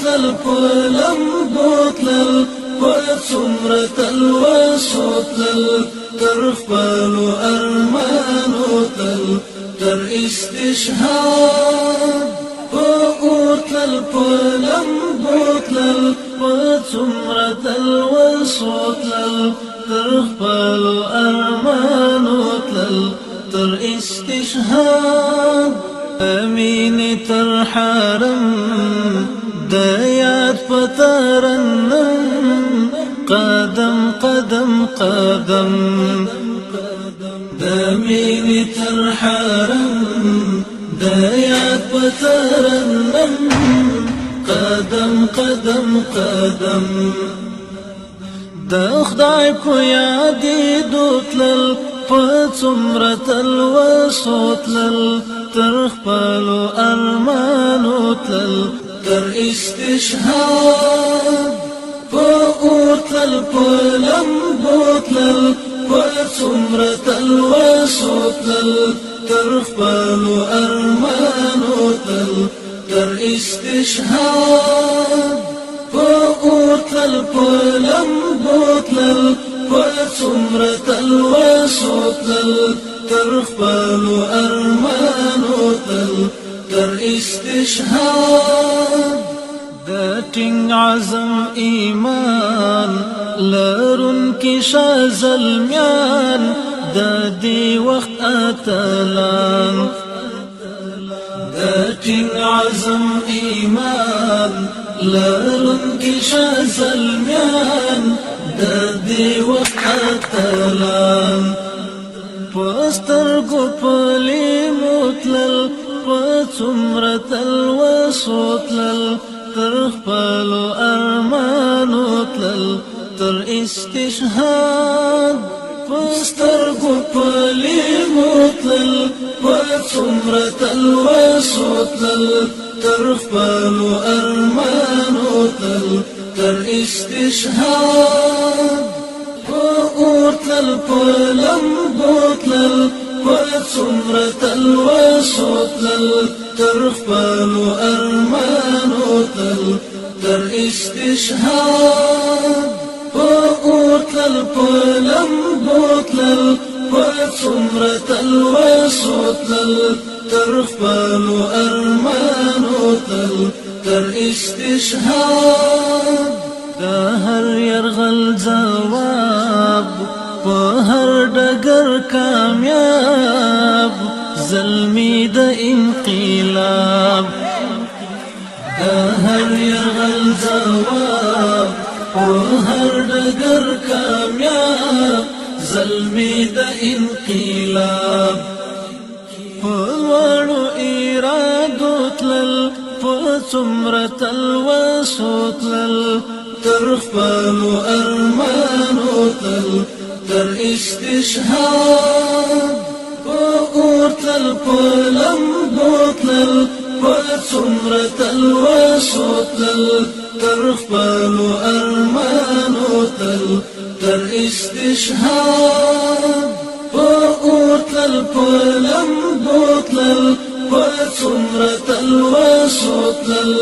تل پلم بوتلل وڅومره تلوسو تل تر خپلو ارمانو تل تر استشهاد وتل پلم بوتلل وڅومره تلوسو تل تر خپلو ارمانو تل تر استشهاد امین تر حرم د یاد پترنم قدم قدم قدم د امین تر حرم د یاد پترنم قدم قدم قدم د خدای په یاد دوتلل پڅومره تلوسو تلل تر خپلو ارمانو تلل تر استشهاد پتلل پلمبو تلل پڅومره تلوسو تلل تر خپلو ارمانو تلل تر استشهاد پتلل پلمبو تلل پڅومره تلوسو تلل تر خپلو ارمانو تل تر استشهاد د ټینګ عزم ایمان لرون کې شازلمیان د دې وخت اتلان د ټینګ عزم ایمان لرون کې شازلمیان د دې وخت اتلان پسترګو پلی متلل پڅومره تلوسو تلل تر خپلو ارمانو تلل تر استشهاد پسترګو پلی متلل پڅومره تلوسو تلل تر خپلو ارمانو تلل تر استشهاد پتلل پلمبو تلل پڅومره تلوسو تلل تر خپلو ارمانو تلل تر استشهاد پتلل پلمبو تلل پڅومره تلوسو تلل تر خپلو ارمانو تلل تر استشهاد د هر يرغل جواب په هر ډګر کامیاب زلمی د انقلاب د هر يرغل جواب په هر ډګر کامیاب زلمی د انقلاب په وړو ارادو تلل پڅومره تلوسو تلل تر خپلو ارمانو تل تر استشهاد پتلل پلمبو تلل پڅومره تلوسو تلل تر خپلو ارمانو تل تر استشهاد پتلل پلمبو تلل پڅومره تلوسو تلل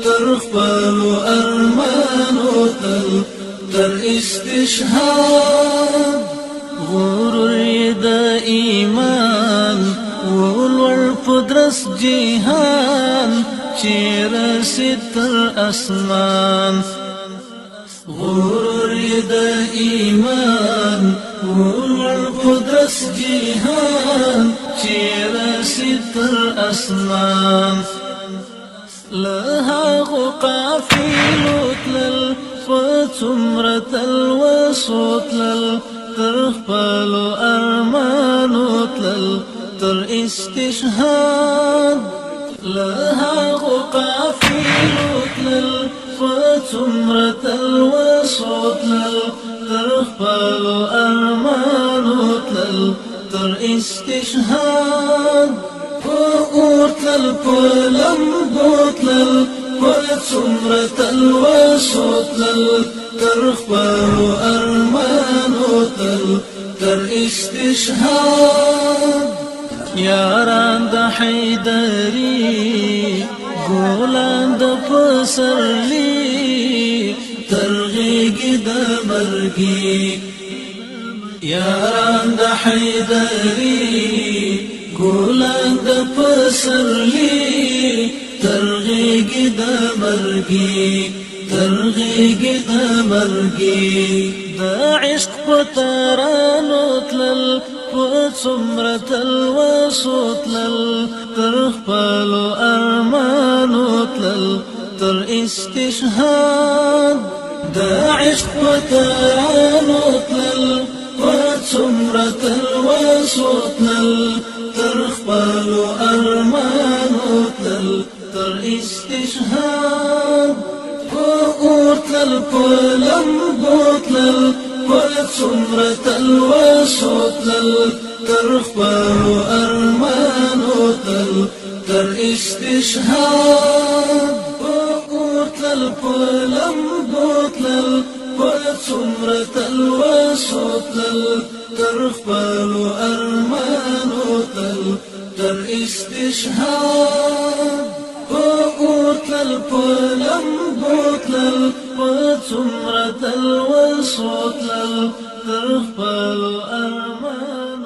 تر خپلو ارمانو تل تر استشهاد غرور د ایمان ولور پدرس جهان چیرې تر اسمان غرور د ایمان ولور پدرس جهان چیرې تر اسمان لها قافلو تلل پڅومره تلوسو تلل تر خپلو ارمانو تلل تر استشهاد لها قافلو تلل پڅومره تلوسو تلل تر خپلو ارمانو تلل تر استشهاد پتلل پلمبو تلل پڅومره تلوسو تلل تر خپلو ارمانو تل تر استشهاد یاران د حیدری ګلان د پسرلی ترغیږي د مرګي یاران د حیدری ګلان د پسرلی ترغیږي د مرګي ترغیږي د مرګي د عشق په ترانو تلل په څومره تلوسو تلل تر خپلو ارمانو تلل تر استشهاد د عشق په ترانو تلل په څومره تلوسو تلل تر خپلو ارمانو تلل تر استشهاد اور تلل په لمبو تلل په څومره تلوسو تلل تر خپلو ارمانو تلل تر استشهاد اور تلل په لمبو تلل په څومره تلوسو تلل تر خپلو ارمانو تلل تر استشهاد اور تلل په لمبو تلل په څومره تلوسو تلل تر خپلو ارمانو